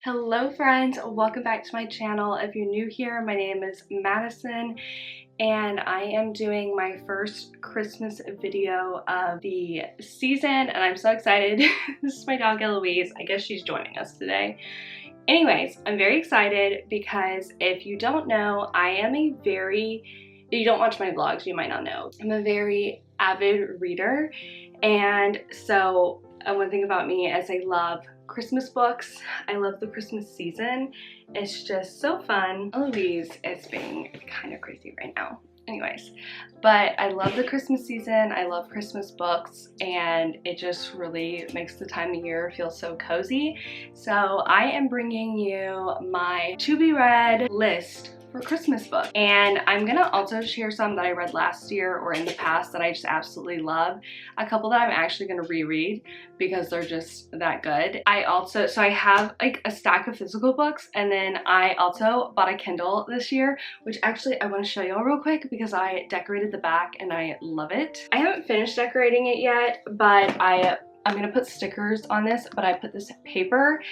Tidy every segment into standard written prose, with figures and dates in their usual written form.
Hello friends, welcome back to my channel. If you're new here, my name is Madison and I am doing my first Christmas video of the season and I'm so excited. This is my dog Eloise. I guess she's joining us today. Anyways, I'm very excited because if you don't know, if you don't watch my vlogs, you might not know. I'm a very avid reader, and so one thing about me is I love Christmas books. I love the Christmas season. It's just so fun. Eloise is being kind of crazy right now. Anyways, but I love the Christmas season. I love Christmas books, and it just really makes the time of year feel so cozy. So I am bringing you my to be read list for Christmas books, and I'm gonna also share some that I read last year or in the past that I just absolutely love. A couple that I'm actually gonna reread because they're just that good. So I have like a stack of physical books, and then I also bought a Kindle this year, which actually I want to show y'all real quick because I decorated the back and I love it. I haven't finished decorating it yet, but I'm gonna put stickers on this, but I put this paper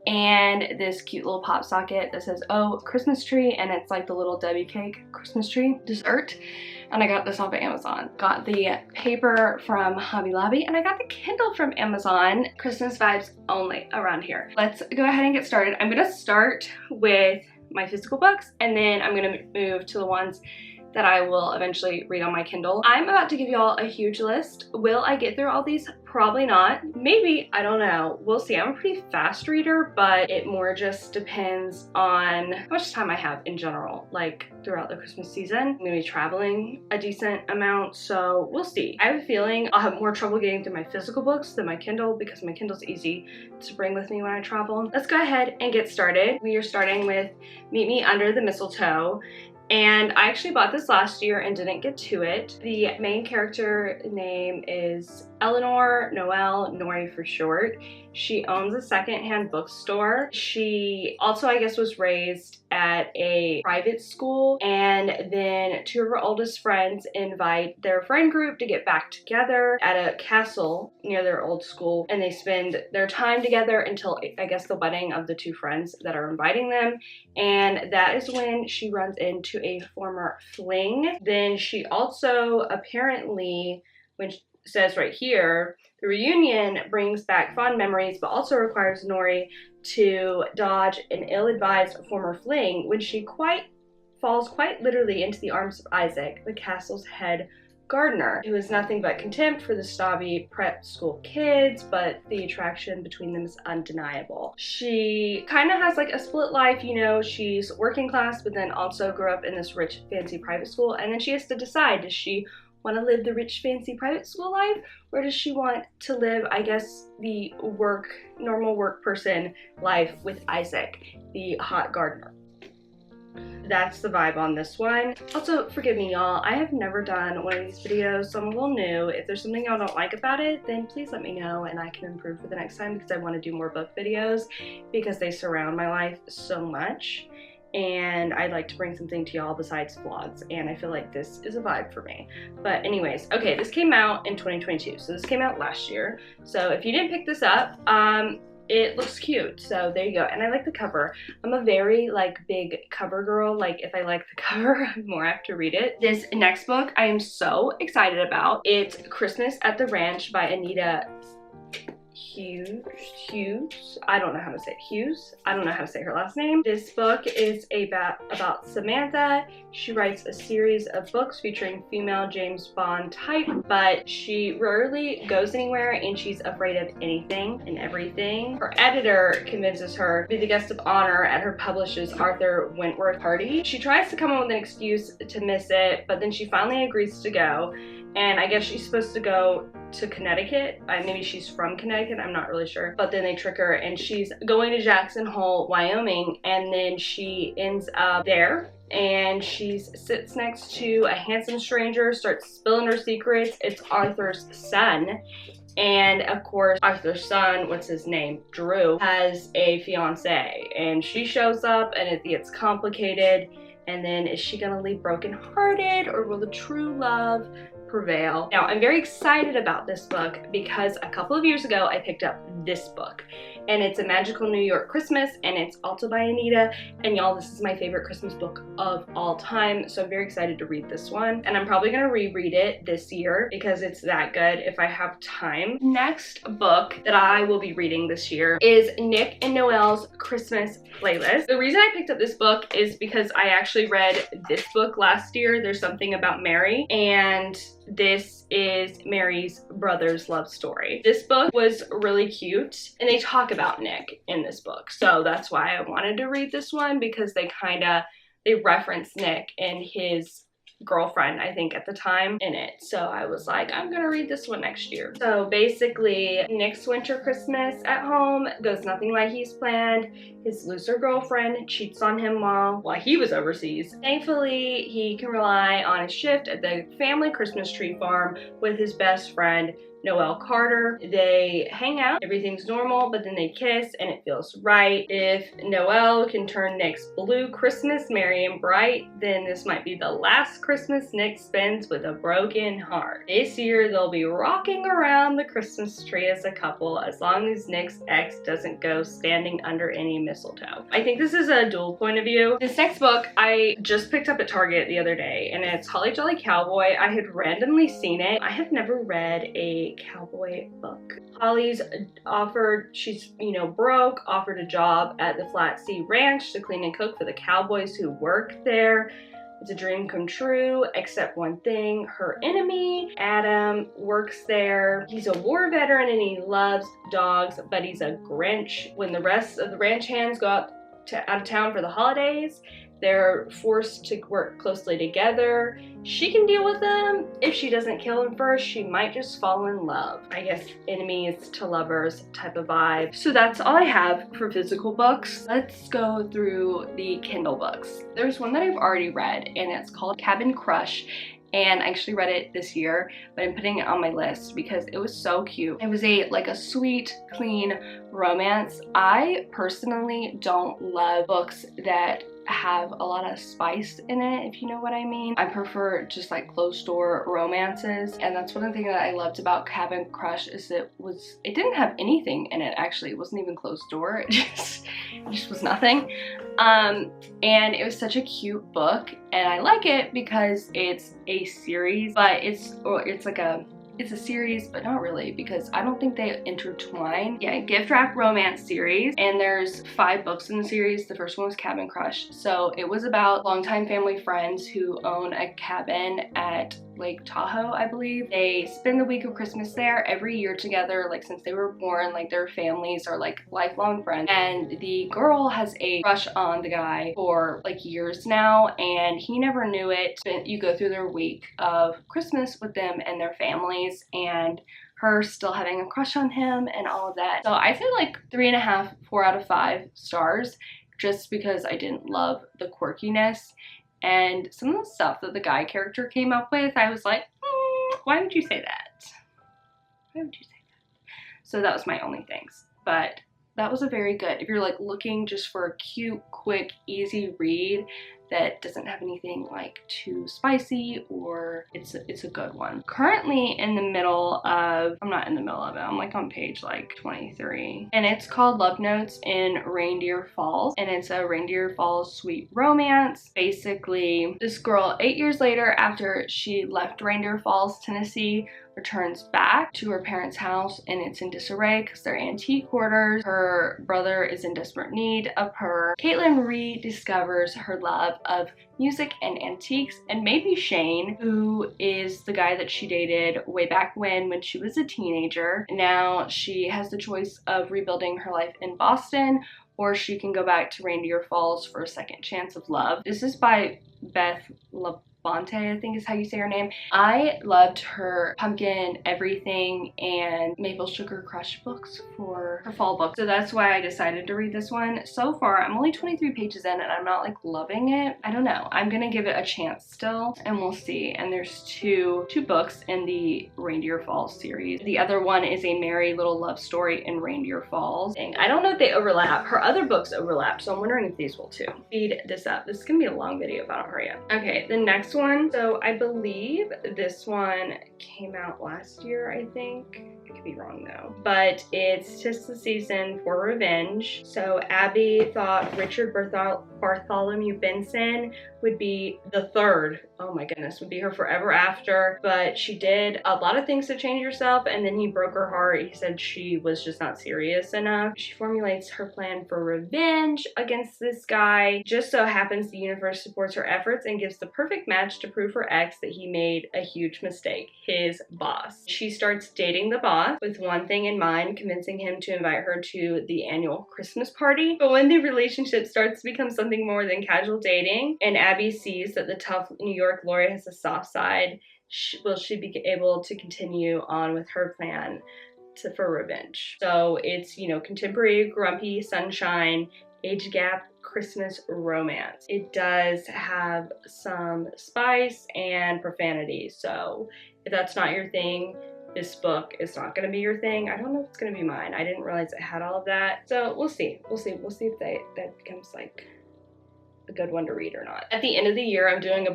and this cute little pop socket that says, oh, Christmas tree, and it's like the little Debbie cake Christmas tree dessert. And I got this off of Amazon. Got the paper from Hobby Lobby, and I got the Kindle from Amazon. Christmas vibes only around here. Let's go ahead and get started. I'm gonna start with my physical books, and then I'm gonna move to the ones that I will eventually read on my Kindle. I'm about to give y'all a huge list. Will I get through all these? Probably not. Maybe, I don't know. We'll see. I'm a pretty fast reader, but it more just depends on how much time I have in general, like throughout the Christmas season. I'm gonna be traveling a decent amount, so we'll see. I have a feeling I'll have more trouble getting through my physical books than my Kindle because my Kindle's easy to bring with me when I travel. Let's go ahead and get started. We are starting with Meet Me Under the Mistletoe. And I actually bought this last year and didn't get to it. The main character name is Eleanor Noel, Nori for short. She owns a secondhand bookstore. She also, I guess, was raised at a private school, and then two of her oldest friends invite their friend group to get back together at a castle near their old school, and they spend their time together until, I guess, the wedding of the two friends that are inviting them, and that is when she runs into a former fling. Then she also apparently, when says right here, the reunion brings back fond memories but also requires Nori to dodge an ill-advised former fling when she falls quite literally into the arms of Isaac, the castle's head gardener, who is nothing but contempt for the snobby prep school kids, but the attraction between them is undeniable. She kind of has like a split life, you know, she's working class but then also grew up in this rich fancy private school, and then she has to decide, does she want to live the rich fancy private school life, or does she want to live, I guess, the normal work person life with Isaac, the hot gardener? That's the vibe on this one. Also, forgive me y'all, I have never done one of these videos, so I'm a little new. If there's something y'all don't like about it, then please let me know and I can improve for the next time, because I want to do more book videos because they surround my life so much. And I'd like to bring something to y'all besides vlogs, and I feel like this is a vibe for me. But anyways, okay, this came out in 2022, so this came out last year. So if you didn't pick this up, it looks cute, so there you go. And I like the cover. I'm a very like big cover girl. Like if I like the cover, I'm more apt to read it. This next book I am so excited about. It's Christmas at the Ranch by Anita Hughes. I don't know how to say it. Hughes? I don't know how to say her last name. This book is about Samantha. She writes a series of books featuring female James Bond type, but she rarely goes anywhere and she's afraid of anything and everything. Her editor convinces her to be the guest of honor at her publisher's Arthur Wentworth party. She tries to come up with an excuse to miss it, but then she finally agrees to go. And I guess she's supposed to go to Connecticut. Maybe she's from Connecticut, I'm not really sure. But then they trick her and she's going to Jackson Hole, Wyoming, and then she ends up there and she sits next to a handsome stranger, starts spilling her secrets. It's Arthur's son. And of course, Arthur's son, what's his name? Drew, has a fiance, and she shows up and it gets complicated. And then is she gonna leave brokenhearted, or will the true love prevail? Now, I'm very excited about this book because a couple of years ago I picked up this book, and it's A Magical New York Christmas, and it's also by Anita. And y'all, this is my favorite Christmas book of all time, so I'm very excited to read this one. And I'm probably gonna reread it this year because it's that good if I have time. Next book that I will be reading this year is Nick and Noelle's Christmas Playlist. The reason I picked up this book is because I actually read this book last year, There's Something About Mary, and this is Mary's brother's love story. This book was really cute, and they talk about Nick in this book, so that's why I wanted to read this one, because they reference Nick and his girlfriend, I think, at the time in it. So I was like, I'm gonna read this one next year. So basically, Nick's winter Christmas at home goes nothing like he's planned. His loser girlfriend cheats on him while he was overseas. Thankfully, he can rely on his shift at the family Christmas tree farm with his best friend, Noelle Carter. They hang out, everything's normal, but then they kiss and it feels right. If Noelle can turn Nick's blue Christmas merry and bright, then this might be the last Christmas Nick spends with a broken heart. This year, they'll be rocking around the Christmas tree as a couple, as long as Nick's ex doesn't go standing under any mistletoe. I think this is a dual point of view. This next book I just picked up at Target the other day, and it's Holly Jolly Cowboy. I had randomly seen it. I have never read a cowboy book. Holly's offered, she's broke, offered a job at the Flat Sea Ranch to clean and cook for the cowboys who work there. It's a dream come true, except one thing. Her enemy, Adam, works there. He's a war veteran and he loves dogs, but he's a Grinch. When the rest of the ranch hands go out of town for the holidays, they're forced to work closely together. She can deal with them. If she doesn't kill him first, she might just fall in love. I guess enemies to lovers type of vibe. So that's all I have for physical books. Let's go through the Kindle books. There's one that I've already read, and it's called Cabin Crush. And I actually read it this year, but I'm putting it on my list because it was so cute. It was a sweet, clean romance. I personally don't love books that have a lot of spice in it, if you know what I mean. I prefer just like closed door romances, and that's one of the things that I loved about Cabin Crush is it didn't have anything in it. Actually, it wasn't even closed door. It just was nothing. And it was such a cute book, and I like it because it's a series, but it's a series, but not really, because I don't think they intertwine. Yeah, gift wrap romance series, and there's 5 books in the series. The first one was Cabin Crush. So it was about longtime family friends who own a cabin at Lake Tahoe, I believe. They spend the week of Christmas there every year together, since they were born. Their families are lifelong friends, and the girl has a crush on the guy for years now, and he never knew it. But you go through their week of Christmas with them and their families, and her still having a crush on him and all of that. So I say 3.5, 4 out of 5 stars, just because I didn't love the quirkiness and some of the stuff that the guy character came up with. I was like, why would you say that? Why would you say that? So that was my only things. But that was a very good, if you're looking just for a cute, quick, easy read that doesn't have anything too spicy, or it's a good one. Currently in the middle of, I'm not in the middle of it, I'm on page 23, and it's called Love Notes in Reindeer Falls, and it's a Reindeer Falls sweet romance. Basically, this girl 8 years later, after she left Reindeer Falls, Tennessee, returns back to her parents' house, and it's in disarray because they're antique hoarders. Her brother is in desperate need of her. Caitlin rediscovers her love of music and antiques, and maybe Shane, who is the guy that she dated way back when she was a teenager. Now she has the choice of rebuilding her life in Boston, or she can go back to Reindeer Falls for a second chance of love. This is by Beth Labonte, I think is how you say her name. I loved her Pumpkin Everything and Maple Sugar Crush books for her fall book, so that's why I decided to read this one. So far, I'm only 23 pages in, and I'm not loving it. I don't know. I'm gonna give it a chance still, and we'll see. And there's two books in the Reindeer Falls series. The other one is A Merry Little Love Story in Reindeer Falls. And I don't know if they overlap. Her other books overlap, so I'm wondering if these will too. Speed this up. This is gonna be a long video if I don't hurry up. Okay, the next one. So I believe this one came out last year, I think. I could be wrong though. But it's just the season for revenge. So Abby thought Richard Bartholomew Benson would be the third. Oh my goodness, would be her forever after. But she did a lot of things to change herself, and then he broke her heart. He said she was just not serious enough. She formulates her plan for revenge against this guy. Just so happens the universe supports her efforts and gives the perfect match to prove her ex that he made a huge mistake, his boss. She starts dating the boss with one thing in mind, convincing him to invite her to the annual Christmas party. But when the relationship starts to become something more than casual dating, and Abby sees that the tough New York lawyer has a soft side, will she be able to continue on with her plan for revenge? So it's, you know, contemporary, grumpy, sunshine, age gap, Christmas romance. It does have some spice and profanity, so if that's not your thing, this book is not going to be your thing. I don't know if it's going to be mine. I didn't realize it had all of that, so we'll see. We'll see if that becomes like a good one to read or not. At the end of the year, I'm doing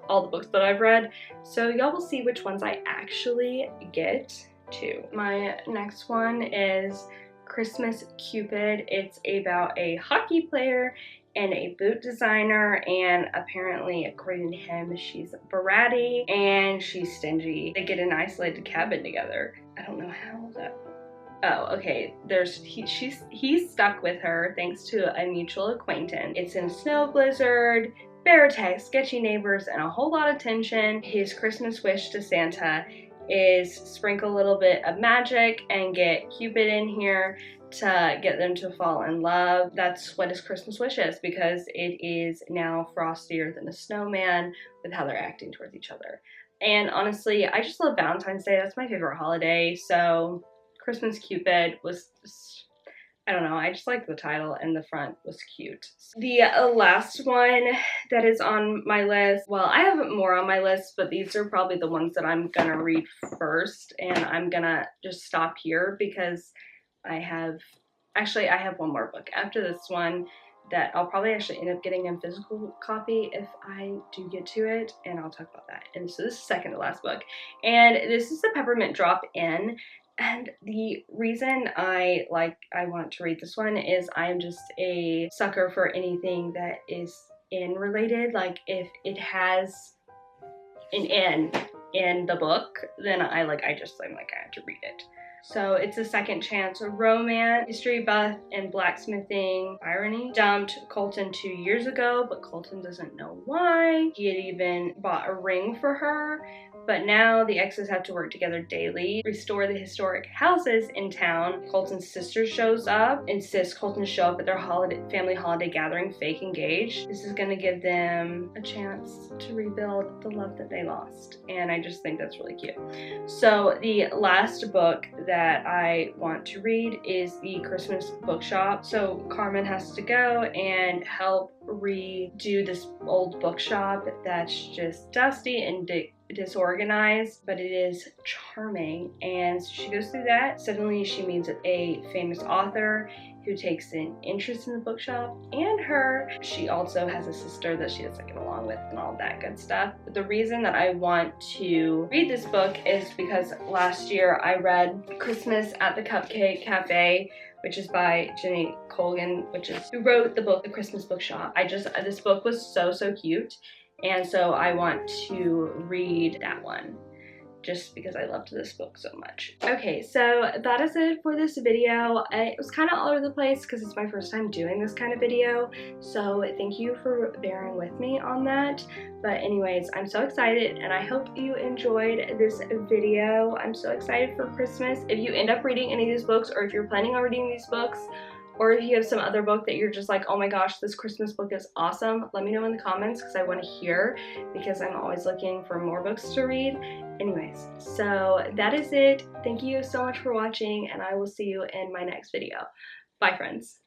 all the books that I've read, so y'all will see which ones I actually get to. My next one is Christmas Cupid. It's about a hockey player and a boot designer, and apparently, according to him, she's bratty and she's stingy. They get an isolated cabin together. I don't know how that. Oh, okay. He's stuck with her thanks to a mutual acquaintance. It's in a snow blizzard, bear attacks, sketchy neighbors, and a whole lot of tension. His Christmas wish to Santa is sprinkle a little bit of magic and get Cupid in here to get them to fall in love. That's what his Christmas wish is, because it is now frostier than a snowman with how they're acting towards each other. And honestly, I just love Valentine's Day. That's my favorite holiday. So Christmas Cupid was just, I don't know, I just like the title, and the front was cute. The last one that is on my list, well, I have more on my list, but these are probably the ones that I'm gonna read first, and I'm gonna just stop here because I have one more book after this one that I'll probably actually end up getting a physical copy if I do get to it, and I'll talk about that. And so this is the second to last book, and this is the Peppermint Drop-In. And the reason I want to read this one is I'm just a sucker for anything that is in related. Like if it has an N in the book, then I'm like, I have to read it. So it's a second chance romance. History buff and blacksmithing irony dumped Colton 2 years ago, but Colton doesn't know why. He had even bought a ring for her, but now the exes have to work together daily, restore the historic houses in town. Colton's sister shows up, insists Colton show up at their family holiday gathering, fake engaged. This is gonna give them a chance to rebuild the love that they lost, and I just think that's really cute. So the last book that I want to read is the Christmas Bookshop. So Carmen has to go and help redo this old bookshop that's just dusty and disorganized, but it is charming. And so she goes through that. Suddenly she meets a famous author who takes an interest in the bookshop and her. She also has a sister that she has to get along with and all that good stuff. But the reason that I want to read this book is because last year I read Christmas at the Cupcake Cafe, which is by Jenny Colgan, who wrote the book, The Christmas Bookshop. This book was so cute. And so I want to read that one just because I loved this book so much. Okay, so that is it for this video. It was kind of all over the place because it's my first time doing this kind of video. So thank you for bearing with me on that. But anyways, I'm so excited and I hope you enjoyed this video. I'm so excited for Christmas. If you end up reading any of these books, or if you're planning on reading these books, or if you have some other book that you're just like, oh my gosh, this Christmas book is awesome, let me know in the comments because I want to hear, because I'm always looking for more books to read. Anyways, so that is it. Thank you so much for watching, and I will see you in my next video. Bye, friends.